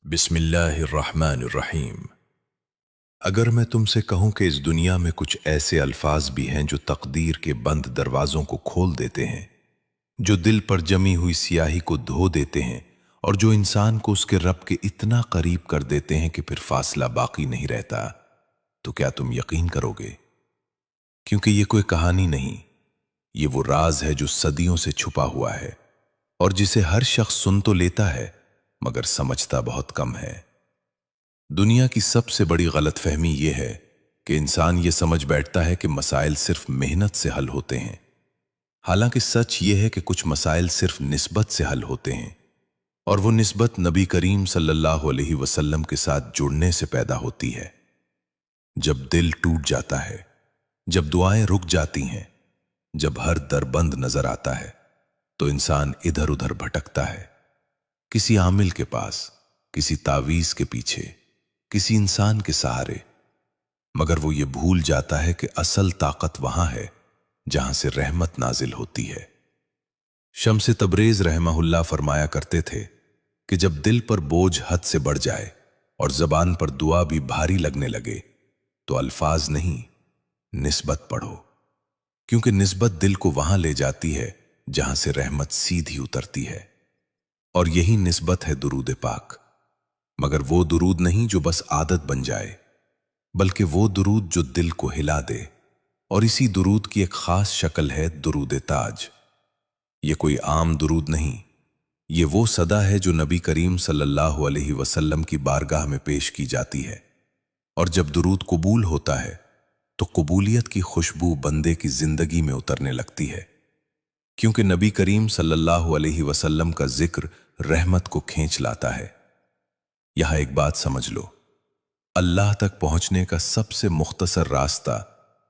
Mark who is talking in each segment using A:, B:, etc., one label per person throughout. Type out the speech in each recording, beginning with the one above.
A: बिस्मिल्लाहिर्रहमानिर्रहीम। अगर मैं तुमसे कहूं कि इस दुनिया में कुछ ऐसे अल्फाज भी हैं जो तकदीर के बंद दरवाज़ों को खोल देते हैं, जो दिल पर जमी हुई स्याही को धो देते हैं और जो इंसान को उसके रब के इतना करीब कर देते हैं कि फिर फासला बाकी नहीं रहता, तो क्या तुम यकीन करोगे? क्योंकि ये कोई कहानी नहीं, ये वो राज है जो सदियों से छुपा हुआ है और जिसे हर शख्स सुन तो लेता है मगर समझता बहुत कम है। दुनिया की सबसे बड़ी गलतफहमी यह है कि इंसान ये समझ बैठता है कि मसाइल सिर्फ मेहनत से हल होते हैं। हालांकि सच ये है कि कुछ मसाइल सिर्फ निस्बत से हल होते हैं, और वो निस्बत नबी करीम सल्लल्लाहु अलैहि वसल्लम के साथ जुड़ने से पैदा होती है। जब दिल टूट जाता है, जब दुआएं रुक जाती हैं, जब हर दर बंद नजर आता है, तो इंसान इधर उधर भटकता है, किसी आमिल के पास, किसी तावीज के पीछे, किसी इंसान के सहारे, मगर वो ये भूल जाता है कि असल ताकत वहां है जहां से रहमत नाजिल होती है। शम्स तबरेज रहमहुल्लाह फरमाया करते थे कि जब दिल पर बोझ हद से बढ़ जाए और जबान पर दुआ भी भारी लगने लगे, तो अल्फाज नहीं, निस्बत पढ़ो, क्योंकि निस्बत दिल को वहां ले जाती है जहां से रहमत सीधी उतरती है। और यही निस्बत है दुरूद पाक। मगर वो दुरूद नहीं जो बस आदत बन जाए, बल्कि वो दुरूद जो दिल को हिला दे। और इसी दुरूद की एक खास शक्ल है दुरूद ताज। ये कोई आम दुरूद नहीं, ये वो सदा है जो नबी करीम सल्लल्लाहु अलैहि वसल्लम की बारगाह में पेश की जाती है। और जब दुरूद कबूल होता है तो कबूलियत की खुशबू बंदे की जिंदगी में उतरने लगती है, क्योंकि नबी करीम सल्लल्लाहु अलैहि वसल्लम का जिक्र रहमत को खींच लाता है। यहां एक बात समझ लो, अल्लाह तक पहुंचने का सबसे मुख्तसर रास्ता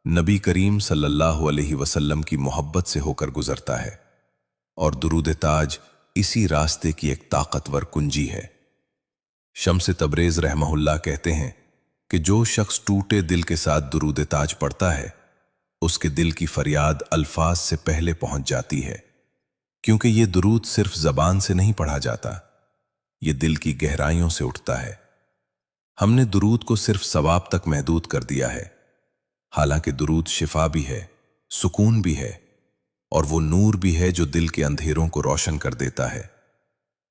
A: नबी करीम सल्लल्लाहु अलैहि वसल्लम की मोहब्बत से होकर गुजरता है, और दुरूद ताज इसी रास्ते की एक ताकतवर कुंजी है। शम्स तबरेज रहमहुल्लाह कहते हैं कि जो शख्स टूटे दिल के साथ दुरूद ताज पढ़ता है, उसके दिल की फरियाद अल्फाज से पहले पहुंच जाती है, क्योंकि यह दुरूद सिर्फ जबान से नहीं पढ़ा जाता, यह दिल की गहराइयों से उठता है। हमने दुरूद को सिर्फ सवाब तक महदूद कर दिया है, हालांकि दुरूद शिफा भी है, सुकून भी है, और वो नूर भी है जो दिल के अंधेरों को रोशन कर देता है।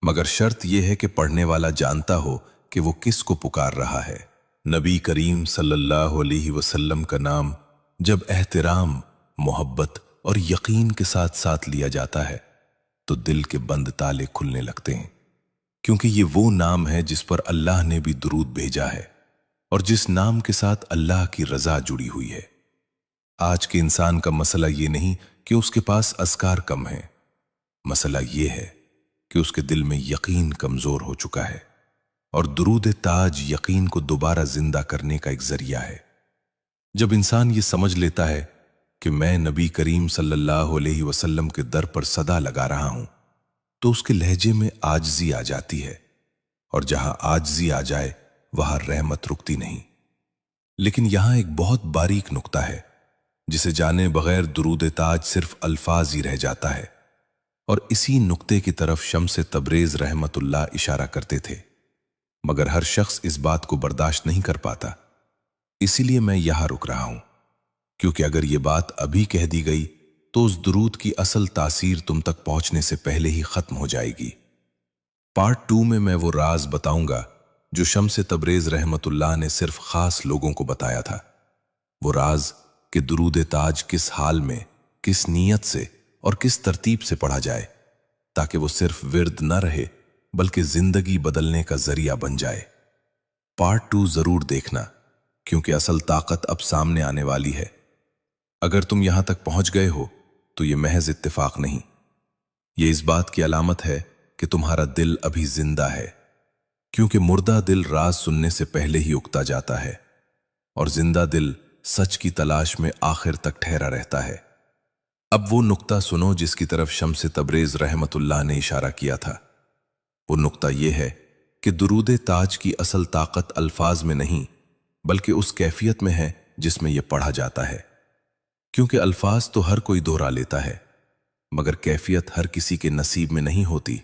A: मगर शर्त यह है कि पढ़ने वाला जानता हो कि वो किस को पुकार रहा है। नबी करीम सल्लल्लाहु अलैहि वसल्लम का नाम जब एहतराम, मोहब्बत और यकीन के साथ साथ लिया जाता है, तो दिल के बंद ताले खुलने लगते हैं, क्योंकि ये वो नाम है जिस पर अल्लाह ने भी दुरूद भेजा है और जिस नाम के साथ अल्लाह की रजा जुड़ी हुई है। आज के इंसान का मसला ये नहीं कि उसके पास अस्कार कम है, मसला ये है कि उसके दिल में यकीन कमजोर हो चुका है, और दुरूद ताज यकीन को दोबारा जिंदा करने का एक जरिया है। जब इंसान ये समझ लेता है कि मैं नबी करीम सल्लल्लाहु अलैहि वसल्लम के दर पर सदा लगा रहा हूं, तो उसके लहजे में आजजी आ जाती है, और जहां आजजी आ जाए वहां रहमत रुकती नहीं। लेकिन यहां एक बहुत बारीक नुक्ता है जिसे जाने बगैर दुरूद ताज सिर्फ अल्फाज ही रह जाता है, और इसी नुक्ते की तरफ शम्स तबरेज रहमतुल्लाह इशारा करते थे। मगर हर शख्स इस बात को बर्दाश्त नहीं कर पाता, इसीलिए मैं यहां रुक रहा हूं, क्योंकि अगर ये बात अभी कह दी गई तो उस दुरूद की असल तासीर तुम तक पहुंचने से पहले ही खत्म हो जाएगी। पार्ट 2 में मैं वो राज बताऊंगा जो शम्स तबरेज रहमतुल्लाह ने सिर्फ खास लोगों को बताया था। वो राज कि दुरूद ताज किस हाल में, किस नीयत से और किस तरतीब से पढ़ा जाए, ताकि वो सिर्फ विर्द न रहे बल्कि जिंदगी बदलने का जरिया बन जाए। पार्ट 2 जरूर देखना, क्योंकि असल ताकत अब सामने आने वाली है। अगर तुम यहां तक पहुंच गए हो तो यह महज इत्तेफाक नहीं, यह इस बात की अलामत है कि तुम्हारा दिल अभी जिंदा है, क्योंकि मुर्दा दिल राज सुनने से पहले ही उगता जाता है, और जिंदा दिल सच की तलाश में आखिर तक ठहरा रहता है। अब वो नुक्ता सुनो जिसकी तरफ शम्स तबरेज रहमतुल्लाह ने इशारा किया था। वो नुक्ता यह है कि दुरूद ताज की असल ताकत अल्फाज में नहीं बल्कि उस कैफियत में है जिसमें यह पढ़ा जाता है, क्योंकि अल्फाज तो हर कोई दोहरा लेता है, मगर कैफियत हर किसी के नसीब में नहीं होती।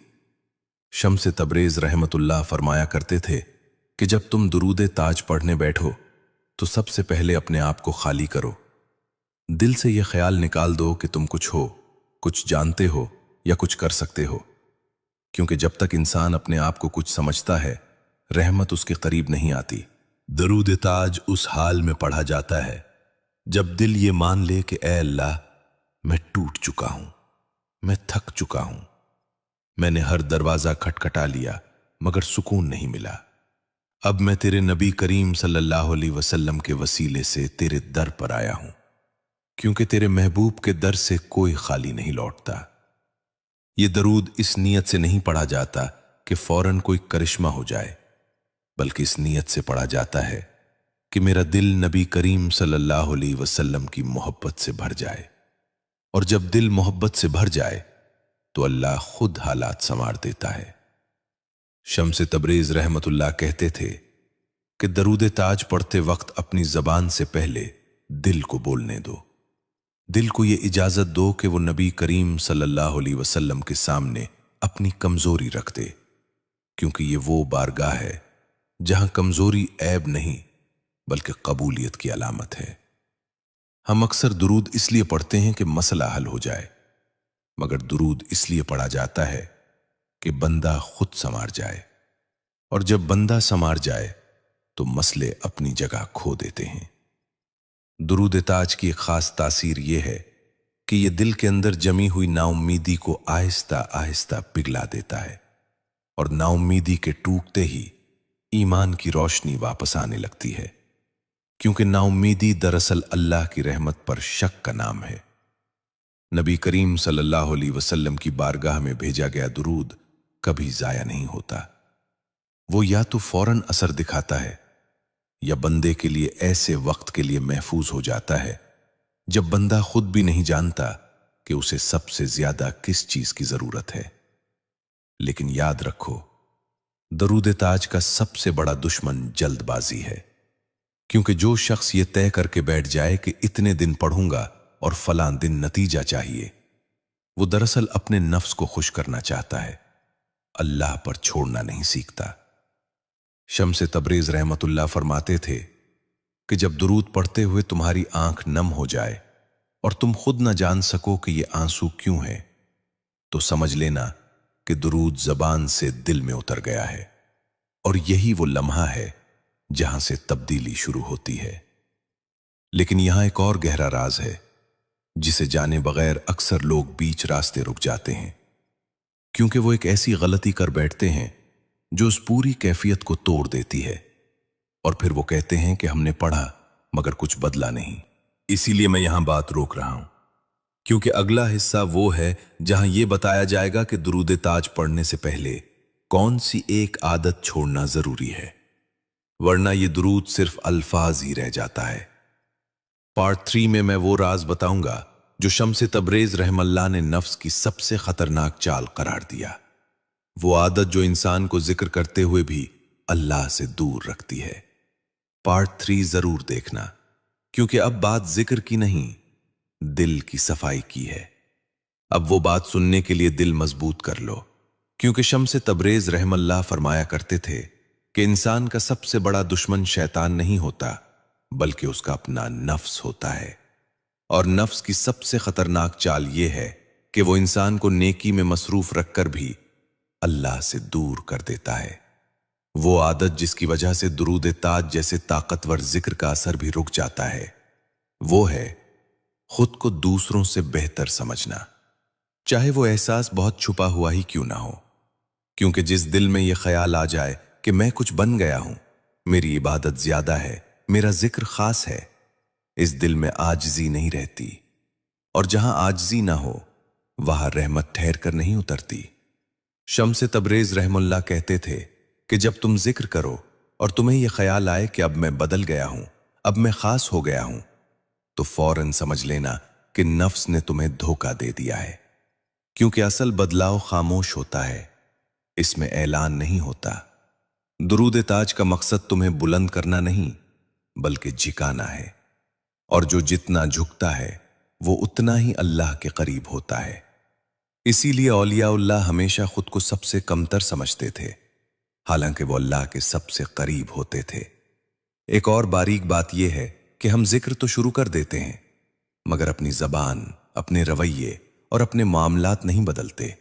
A: शम्स तबरेज रहमतुल्लाह फरमाया करते थे कि जब तुम दुरूद ताज पढ़ने बैठो तो सबसे पहले अपने आप को खाली करो। दिल से यह ख्याल निकाल दो कि तुम कुछ हो, कुछ जानते हो या कुछ कर सकते हो, क्योंकि जब तक इंसान अपने आप को कुछ समझता है, रहमत उसके करीब नहीं आती। दरूद ताज उस हाल में पढ़ा जाता है जब दिल ये मान ले कि ऐ अल्लाह, मैं टूट चुका हूं, मैं थक चुका हूं, मैंने हर दरवाजा खटखटा लिया मगर सुकून नहीं मिला। अब मैं तेरे नबी करीम सल्लल्लाहु अलैहि वसल्लम के वसीले से तेरे दर पर आया हूं, क्योंकि तेरे महबूब के दर से कोई खाली नहीं लौटता। ये दरूद इस नीयत से नहीं पढ़ा जाता कि फौरन कोई करिश्मा हो जाए, बल्कि इस नीयत से पढ़ा जाता है कि मेरा दिल नबी करीम सल्लल्लाहु अलैहि वसल्लम की मोहब्बत से भर जाए। और जब दिल मोहब्बत से भर जाए तो अल्लाह खुद हालात संवार देता है। शम्स तबरेज रहमतुल्लाह कहते थे कि दरूद ताज पढ़ते वक्त अपनी जबान से पहले दिल को बोलने दो। दिल को ये इजाजत दो कि वो नबी करीम सल्लल्लाहु अलैहि वसल्लम के सामने अपनी कमजोरी रख दे, क्योंकि ये वो बारगाह है जहां कमजोरी ऐब नहीं बल्कि कबूलियत की अलामत है। हम अक्सर दुरूद इसलिए पढ़ते हैं कि मसला हल हो जाए, मगर दुरूद इसलिए पढ़ा जाता है कि बंदा खुद संवार जाए, और जब बंदा संवार जाए तो मसले अपनी जगह खो देते हैं। दुरूद ताज की एक खास तासीर यह है कि यह दिल के अंदर जमी हुई नाउम्मीदी को आहिस्ता आहिस्ता पिघला देता है, और नाउम्मीदी के टूटते ही ईमान की रोशनी वापस आने लगती है, क्योंकि नाउम्मीदी दरअसल अल्लाह की रहमत पर शक का नाम है। नबी करीम सल्लल्लाहु अलैहि वसल्लम की बारगाह में भेजा गया दुरूद कभी जाया नहीं होता। वो या तो फौरन असर दिखाता है या बंदे के लिए ऐसे वक्त के लिए महफूज हो जाता है जब बंदा खुद भी नहीं जानता कि उसे सबसे ज्यादा किस चीज की जरूरत है। लेकिन याद रखो, दरूद ताज का सबसे बड़ा दुश्मन जल्दबाजी है, क्योंकि जो शख्स ये तय करके बैठ जाए कि इतने दिन पढ़ूंगा और फलां दिन नतीजा चाहिए, वो दरअसल अपने नफ्स को खुश करना चाहता है, अल्लाह पर छोड़ना नहीं सीखता। शम्स तबरेज रहमतुल्लाह फरमाते थे कि जब दुरूद पढ़ते हुए तुम्हारी आंख नम हो जाए और तुम खुद न जान सको कि ये आंसू क्यों है, तो समझ लेना कि दुरूद जबान से दिल में उतर गया है, और यही वो लम्हा है जहां से तब्दीली शुरू होती है। लेकिन यहां एक और गहरा राज है जिसे जाने बगैर अक्सर लोग बीच रास्ते रुक जाते हैं, क्योंकि वो एक ऐसी गलती कर बैठते हैं जो उस पूरी कैफियत को तोड़ देती है, और फिर वो कहते हैं कि हमने पढ़ा मगर कुछ बदला नहीं। इसीलिए मैं यहां बात रोक रहा हूं, क्योंकि अगला हिस्सा वो है जहां यह बताया जाएगा कि दुरूद ताज पढ़ने से पहले कौन सी एक आदत छोड़ना जरूरी है, वरना ये दुरूद सिर्फ अल्फाज ही रह जाता है। पार्ट 3 में मैं वो राज बताऊंगा जो शम्स तबरेज रहमल्लाह ने नफ्स की सबसे खतरनाक चाल करार दिया, वो आदत जो इंसान को जिक्र करते हुए भी अल्लाह से दूर रखती है। पार्ट 3 जरूर देखना, क्योंकि अब बात जिक्र की नहीं, दिल की सफाई की है। अब वो बात सुनने के लिए दिल मजबूत कर लो, क्योंकि शम्स तबरेज रहमल्लाह फरमाया करते थे कि इंसान का सबसे बड़ा दुश्मन शैतान नहीं होता, बल्कि उसका अपना नफ्स होता है। और नफ्स की सबसे खतरनाक चाल यह है कि वो इंसान को नेकी में मसरूफ रखकर भी अल्लाह से दूर कर देता है। वो आदत जिसकी वजह से दुरूद ताज जैसे ताकतवर जिक्र का असर भी रुक जाता है, वो है खुद को दूसरों से बेहतर समझना, चाहे वो एहसास बहुत छुपा हुआ ही क्यों ना हो। क्योंकि जिस दिल में यह ख्याल आ जाए कि मैं कुछ बन गया हूं, मेरी इबादत ज्यादा है, मेरा जिक्र खास है, इस दिल में आजिज़ी नहीं रहती, और जहां आजिज़ी ना हो वहां रहमत ठहर कर नहीं उतरती। शम्स तबरेज रहमुल्लाह कहते थे कि जब तुम जिक्र करो और तुम्हें यह ख्याल आए कि अब मैं बदल गया हूं, अब मैं खास हो गया हूं, तो फौरन समझ लेना कि नफ्स ने तुम्हें धोखा दे दिया है, क्योंकि असल बदलाव खामोश होता है, इसमें ऐलान नहीं होता। दुरूद ताज का मकसद तुम्हें बुलंद करना नहीं बल्कि झुकाना है, और जो जितना झुकता है वो उतना ही अल्लाह के करीब होता है। इसीलिए औलियाउल्लाह हमेशा खुद को सबसे कमतर समझते थे, हालांकि वो अल्लाह के सबसे करीब होते थे। एक और बारीक बात यह है कि हम जिक्र तो शुरू कर देते हैं, मगर अपनी जबान, अपने रवैये और अपने मामलात नहीं बदलते।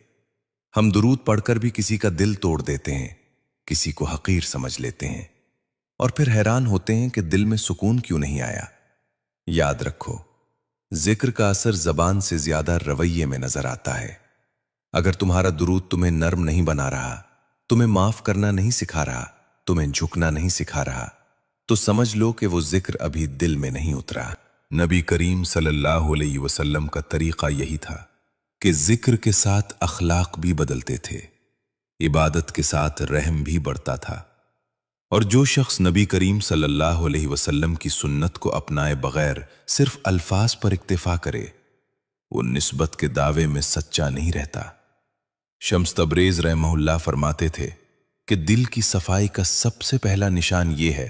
A: हम दुरूद पढ़कर भी किसी का दिल तोड़ देते हैं, किसी को हकीर समझ लेते हैं और फिर हैरान होते हैं कि दिल में सुकून क्यों नहीं आया। याद रखो, जिक्र का असर जबान से ज्यादा रवैये में नजर आता है। अगर तुम्हारा दुरूद तुम्हें नर्म नहीं बना रहा, तुम्हें माफ करना नहीं सिखा रहा, तुम्हें झुकना नहीं सिखा रहा, तो समझ लो कि वो जिक्र अभी दिल में नहीं उतरा। नबी करीम सल्लल्लाहु अलैहि वसल्लम का तरीका यही था कि जिक्र के साथ अखलाक भी बदलते थे, इबादत के साथ रहम भी बढ़ता था। और जो शख्स नबी करीम सल्लल्लाहु अलैहि वसल्लम की सुन्नत को अपनाए बगैर सिर्फ अल्फाज पर इक्तिफा करे, वो निस्बत के दावे में सच्चा नहीं रहता। शम्स तबरेज रहमहुल्लाह फरमाते थे कि दिल की सफाई का सबसे पहला निशान यह है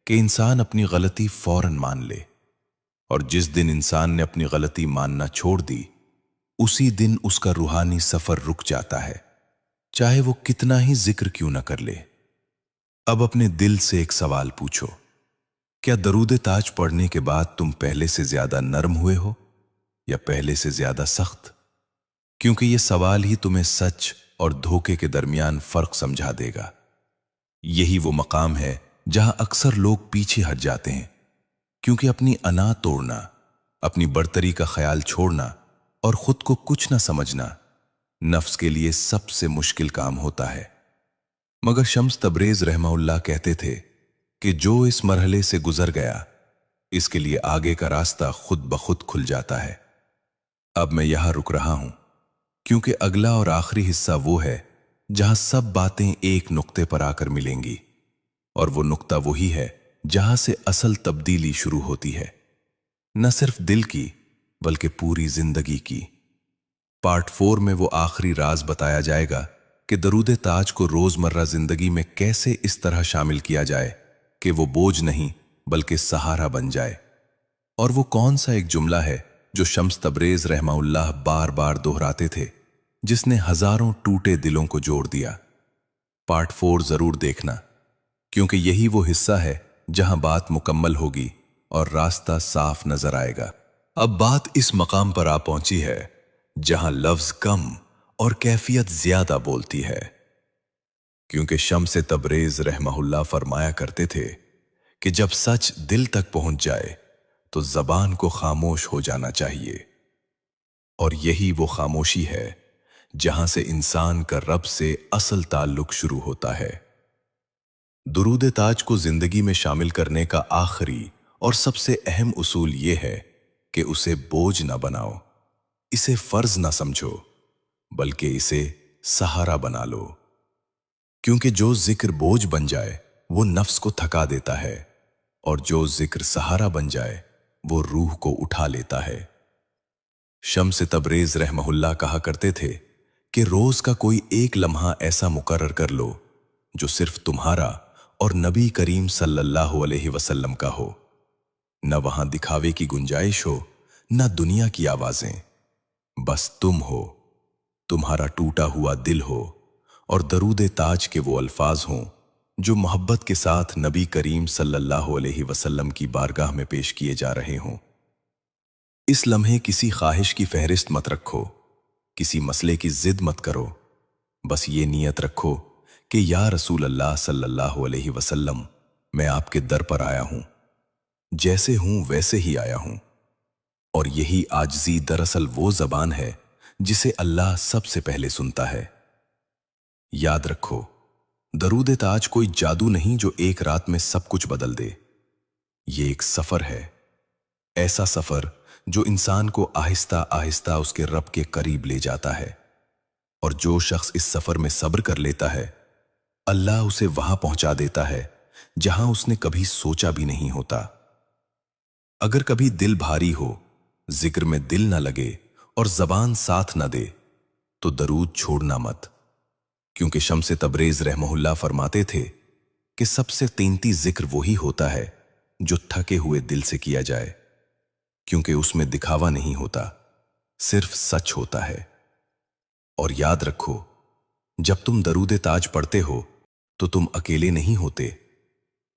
A: कि इंसान अपनी गलती फौरन मान ले, और जिस दिन इंसान ने अपनी गलती मानना छोड़ दी, उसी दिन उसका रूहानी सफर रुक जाता है, चाहे वो कितना ही जिक्र क्यों न कर ले। अब अपने दिल से एक सवाल पूछो, क्या दरूद ताज पढ़ने के बाद तुम पहले से ज्यादा नरम हुए हो या पहले से ज्यादा सख्त? क्योंकि यह सवाल ही तुम्हें सच और धोखे के दरमियान फर्क समझा देगा। यही वो मकाम है जहां अक्सर लोग पीछे हट जाते हैं, क्योंकि अपनी अना तोड़ना, अपनी बड़तरी का ख्याल छोड़ना और खुद को कुछ न समझना नफ्स के लिए सबसे मुश्किल काम होता है। मगर शम्स तबरेज रहमहुल्लाह कहते थे कि जो इस मरहले से गुजर गया, इसके लिए आगे का रास्ता खुद ब खुद खुल जाता है। अब मैं यहां रुक रहा हूं, क्योंकि अगला और आखिरी हिस्सा वो है जहां सब बातें एक नुक्ते पर आकर मिलेंगी, और वो नुक्ता वही है जहां से असल तब्दीली शुरू होती है, न सिर्फ दिल की बल्कि पूरी जिंदगी की। पार्ट 4 में वो आखिरी राज बताया जाएगा कि दरूद ताज को रोजमर्रा जिंदगी में कैसे इस तरह शामिल किया जाए कि वो बोझ नहीं बल्कि सहारा बन जाए। और वो कौन सा एक जुमला है जो शम्स तबरेज रहमहुल्लाह बार बार दोहराते थे, जिसने हजारों टूटे दिलों को जोड़ दिया। पार्ट 4 जरूर देखना, क्योंकि यही वो हिस्सा है जहां बात मुकम्मल होगी और रास्ता साफ नजर आएगा। अब बात इस मकाम पर आ पहुंची है जहां लफ्ज कम और कैफियत ज्यादा बोलती है, क्योंकि शम्स तबरेज रहमहुल्लाह फरमाया करते थे कि जब सच दिल तक पहुंच जाए तो जबान को खामोश हो जाना चाहिए। और यही वो खामोशी है जहां से इंसान का रब से असल ताल्लुक शुरू होता है। दुरूद ताज को जिंदगी में शामिल करने का आखिरी और सबसे अहम उसूल यह है कि उसे बोझ ना बनाओ, इसे फर्ज ना समझो, बल्कि इसे सहारा बना लो। क्योंकि जो जिक्र बोझ बन जाए वो नफ्स को थका देता है, और जो जिक्र सहारा बन जाए वो रूह को उठा लेता है। शम्स तबरेज रहमहुल्लाह कहा करते थे कि रोज का कोई एक लम्हा ऐसा मुकर्रर कर लो जो सिर्फ तुम्हारा और नबी करीम सल्लल्लाहु अलैहि वसल्लम का हो। न वहां दिखावे की गुंजाइश हो, न दुनिया की आवाजें, बस तुम हो, तुम्हारा टूटा हुआ दिल हो, और दरूद ताज के वो अल्फाज हों जो मोहब्बत के साथ नबी करीम सल्लल्लाहु अलैहि वसल्लम की बारगाह में पेश किए जा रहे हों। इस लम्हे किसी ख्वाहिश की फहरिस्त मत रखो, किसी मसले की जिद मत करो, बस ये नियत रखो कि या रसूल अल्लाह सल्लल्लाहु अलैहि वसल्लम, मैं आपके दर पर आया हूं, जैसे हूं वैसे ही आया हूं। और यही आजिज़ी दरअसल वो जबान है जिसे अल्लाह सबसे पहले सुनता है। याद रखो, दरूद ताज कोई जादू नहीं जो एक रात में सब कुछ बदल दे। ये एक सफर है, ऐसा सफर जो इंसान को आहिस्ता आहिस्ता उसके रब के करीब ले जाता है। और जो शख्स इस सफर में सब्र कर लेता है, अल्लाह उसे वहां पहुंचा देता है जहां उसने कभी सोचा भी नहीं होता। अगर कभी दिल भारी हो, जिक्र में दिल ना लगे और जबान साथ ना दे, तो दरूद छोड़ना मत। क्योंकि शम्स तबरेज रहमहुल्लाह फरमाते थे कि सबसे कीमती जिक्र वही होता है जो थके हुए दिल से किया जाए, क्योंकि उसमें दिखावा नहीं होता, सिर्फ सच होता है। और याद रखो, जब तुम दरूद ताज पढ़ते हो तो तुम अकेले नहीं होते।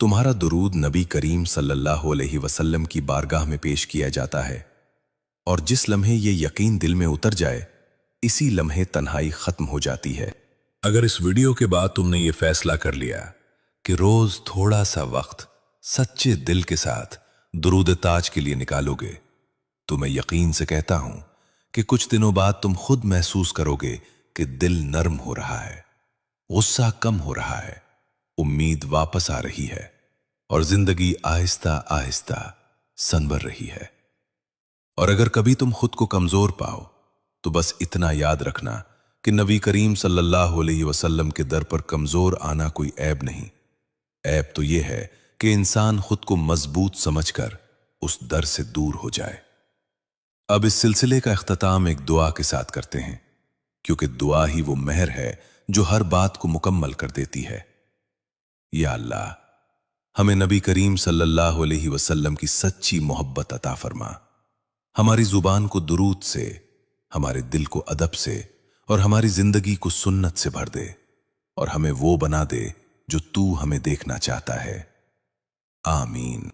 A: तुम्हारा दुरूद नबी करीम सल्लल्लाहु अलैहि वसल्लम की बारगाह में पेश किया जाता है, और जिस लम्हे ये यकीन दिल में उतर जाए, इसी लम्हे तन्हाई खत्म हो जाती है। अगर इस वीडियो के बाद तुमने ये फैसला कर लिया कि रोज थोड़ा सा वक्त सच्चे दिल के साथ दुरूद ताज के लिए निकालोगे, तो मैं यकीन से कहता हूं कि कुछ दिनों बाद तुम खुद महसूस करोगे कि दिल नरम हो रहा है, गुस्सा कम हो रहा है, उम्मीद वापस आ रही है, और जिंदगी आहिस्ता आहिस्ता संवर रही है। और अगर कभी तुम खुद को कमजोर पाओ, तो बस इतना याद रखना कि नबी करीम सल्लल्लाहु अलैहि वसल्लम के दर पर कमजोर आना कोई ऐब नहीं। ऐब तो यह है कि इंसान खुद को मजबूत समझकर उस दर से दूर हो जाए। अब इस सिलसिले का इख्तिताम एक दुआ के साथ करते हैं, क्योंकि दुआ ही वो मेहर है जो हर बात को मुकम्मल कर देती है। या अल्लाह, हमें नबी करीम सल्लल्लाहु अलैहि वसल्लम की सच्ची मोहब्बत अता फरमा। हमारी जुबान को दुरूद से, हमारे दिल को अदब से, और हमारी जिंदगी को सुन्नत से भर दे, और हमें वो बना दे जो तू हमें देखना चाहता है। आमीन।